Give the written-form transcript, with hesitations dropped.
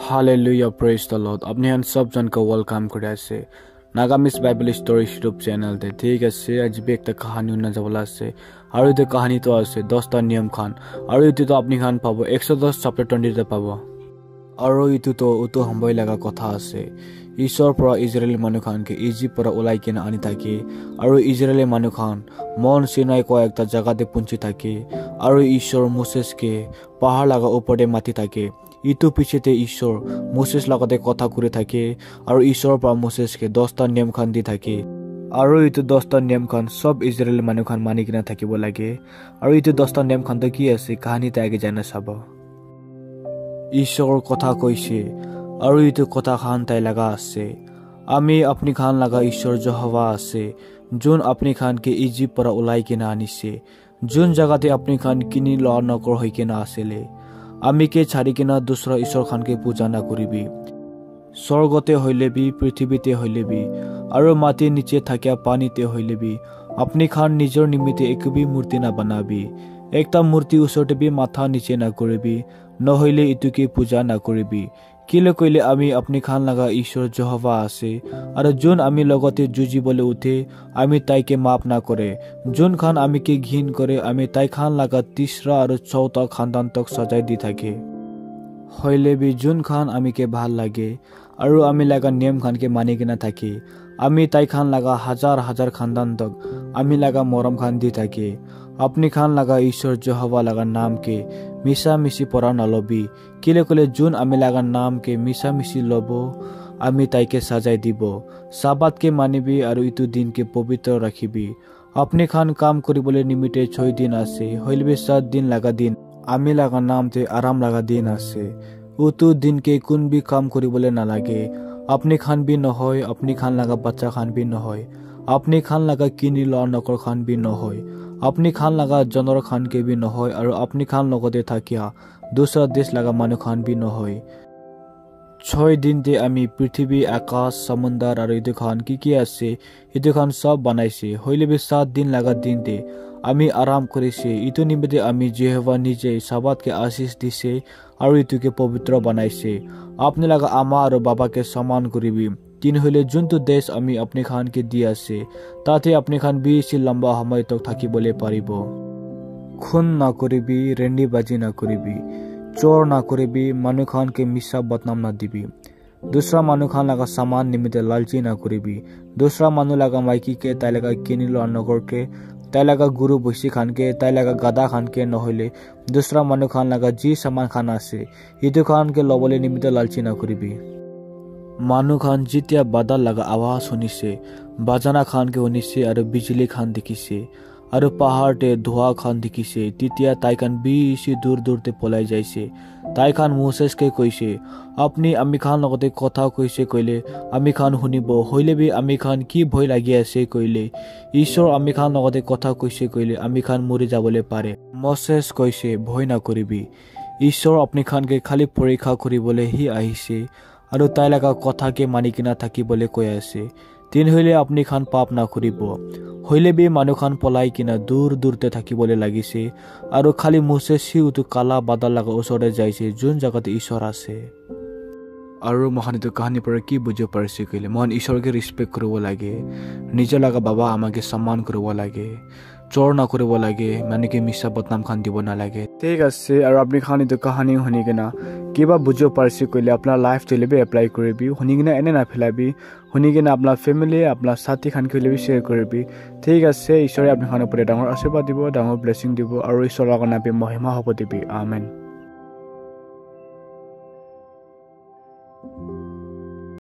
Hallelujah, praise the Lord. अपने हम सब जन को वेलकम कर रहे हैं नागामिस बाइबल स्टोरी यूट्यूब चैनल ते ठीक है आज भी एक कहानी उन्ना जबला से और ये कहानी तो আছে 10টা নিয়ম খান और ये तो अपनी खान पाबो 110 चैप्टर 20 তে পাবো और ये तो हमबई लगा কথা আছে ঈশ্বর পৰা ইজৰাইল মানুহ খানকে ইজিপ্ট পৰা ওলাই কিনে আনি থাকে আৰু ইজৰাইল মানুহ খান মন সিনাই কো একটা জায়গাতে পৌঁছি থাকে আৰু ঈশ্বৰ মোসেসকে পাহাড় লাগা ওপৰে মাটি থাকে ইটো পিছতে ঈশ্বৰ মোসেস লগতে কথা কৰে থাকে আৰু ঈশ্বৰ পৰা মোসেসকে 10টা নিয়ম খান দি থাকে আৰু ইটো 10টা নিয়ম খান সব ইজৰাইল মানুহ খান মানি কিনে থাকিব লাগে আৰু ইটো 10টা নিয়ম খান তো কি আছে কাহিনীতে আগে জানা চাব ঈশ্বর কথা কইছে আৰু ইটো কথা খান তাই লাগা আছে আমি আপনি খান লাগা ঈশ্বর যহোবা আছে যোন আপনি খান কে ইজিপ্ট পৰা ওলাই কিনে আনিছে যোন জায়গাতে আপনি খান কিনি ল নকৰ হৈ কিনে আছিলে আমি কে ছাড়ি কিনা দুসৰা ঈশ্বৰ খানকে পূজা না কৰিবি স্বৰ্গতে হইলেবি পৃথিবীতে হইলেবি আৰু মাটিৰ নিচে থাকিয়া পানীতে হইলেবি আপনি খান নিজৰ নিমিত্তে একবি মূৰ্তি না বানাবি একটা মূৰ্তি ওচৰতে বি মাথা নিচে না কৰিবি নহইলে ইটোকে পূজা না কৰিবি কিলে কইলে আমি আপনি খান লাগা ঈশ্বৰ যহোবা আছে আৰু যোন আমি লগতে যুজিবলে উঠে আমি তাইকে মাপ না করে যোন খান আমি কে ঘিন করে আমি তাই খান লাগা তিসরা আৰু চৌথা খানদান তক সজাই দি থাকে হইলে বি যোন খান আমি কে ভাল লাগে আৰু আমি লাগা নিয়ম খান কে মানি কিনা থাকি আমি তাই খান লাগা হাজার হাজার খানদান তক আমি লাগা মরম খান দি থাকে আপনি খান লাগা ঈশ্বর যহোবা লাগা নাম के मिसा मिसी परा नलबी किले कले जोन आमी लागা नाम के मिसा मिसी लबो आमी ताइके सजाय दिबो साबात के मानिबी आरो इतु दिन के पवित्र राखिबी अपने खान काम करिबले निमिते 6 दिन আছে হইলবে 7 दिन লাগা दिन आमी लागা नाम ते आराम लागা दिन আছে उतु दिन के कुन भी काम करिबले ना लागे अपने खान भी न होय अपनी खान लागা बच्चा खान भी न होय अपनी खान लागা किनी ल नकर खान भी न होय अपनी खान लगा जनर खान के भी न होय और अपनी खान लगते থাকিয়া दूसरा देश लगा मानु खान भी न होय 6 दिन दे आमी पृथ्वी आकाश समुद्र और इदु खान की আছে इदु खान सब बनाइছে হইলে বি 7 दिन लगा दिन दे आमी आराम करिছে इतु निमित्ते आमी जेहोवा निजे साबात के आशीष दिसे और इतु के पवित्र बनाइছে आपने लगा आमा और बाबा के सम्मान करिबी तीन হইলে যোনটো দেশ আমি আপনি খান কে দি আছে তাতে আপনি খান বেশি লম্বা সময় তক থাকি বলে পারিব খুন না করিবি রেন্ডি বাজি না করিবি চোর না করিবি মানু খান কে মিছা বদনাম না দিবি दूसरा मानु खान लगा सामान निमित्ते लालची ना करिबी दूसरा मानु लगा माइकी के ताई लगा किनिलो नगर के ताई लगा गुरु बैसी खान के ताई लगा गदा खान के নহলে दूसरा मानु खान लगा जी सामान खान আছে इदु खान के लबले निमित्ते लालची ना करिबी मानु खान जितिया बादल लगा आवाज শুনিছে बाजाना खान के শুনিছে और बिजली खान देखिছে और पहाड़े धुआ खान देखिছে तितिया ताई खान बेसी दूर दूर ते पলাই যাইছে ताई खान मोसेस के কইছে अपनी आमी खान लगते কথা কইছে কইলে आमी खान শুনিব হইলে বি आमी खान কি ভয় লাগি আছে কইলে ঈশ্বর आमी खान लगते কথা কইছে কইলে आमी खान মরি যাবলে পারে মোসেস কইছে ভয় না করিবি ঈশ্বর अपनी खान के খালি পরীক্ষা করিবলে হি আহিছে আৰু তাই লাগা কথা কে মানি কিনা থাকি বলে কই আছে তিন হইলে আপনি খান পাপ না করিব হইলে বি মানু খান পলাই কিনা দূর দূরতে থাকি বলে লাগিছে আৰু খালি মোসেস সিউতু কালা বাদল লাগা ওচৰে যাইছে যোন জায়গাতে ঈশ্বৰ আছে আৰু মহানিত কাহিনী পৰা কি বুঝিব পাৰিছে কইলে মহান ঈশ্বৰকে ৰেসপেক্ট কৰিব লাগে নিজৰ লাগা বাবা আমাকে সম্মান কৰিব লাগে চোৰ না কৰিব লাগে মানে কি মিছা বদনাম খান দিব না লাগে ঠিক আছে আৰু আপনি খানি তো কাহিনী শুনি কিনা কিবা বুঝিব পাৰিছে কইলে আপোনাৰ লাইফ চলিবে এপ্লাই কৰিবি শুনি কিনা এনে না ফেলাবি শুনি কিনা আপোনাৰ ফ্যামিলি আপোনাৰ সাথী খান কইলে শেয়াৰ কৰিবি ঠিক আছে ঈশ্বৰে আপনি খানৰ পৰা ডাঙৰ আশীৰ্বাদ দিব ডাঙৰ ব্লেসিং দিব আৰু ঈশ্বৰৰ নামে মহিমা হ'ব দিবি আমেন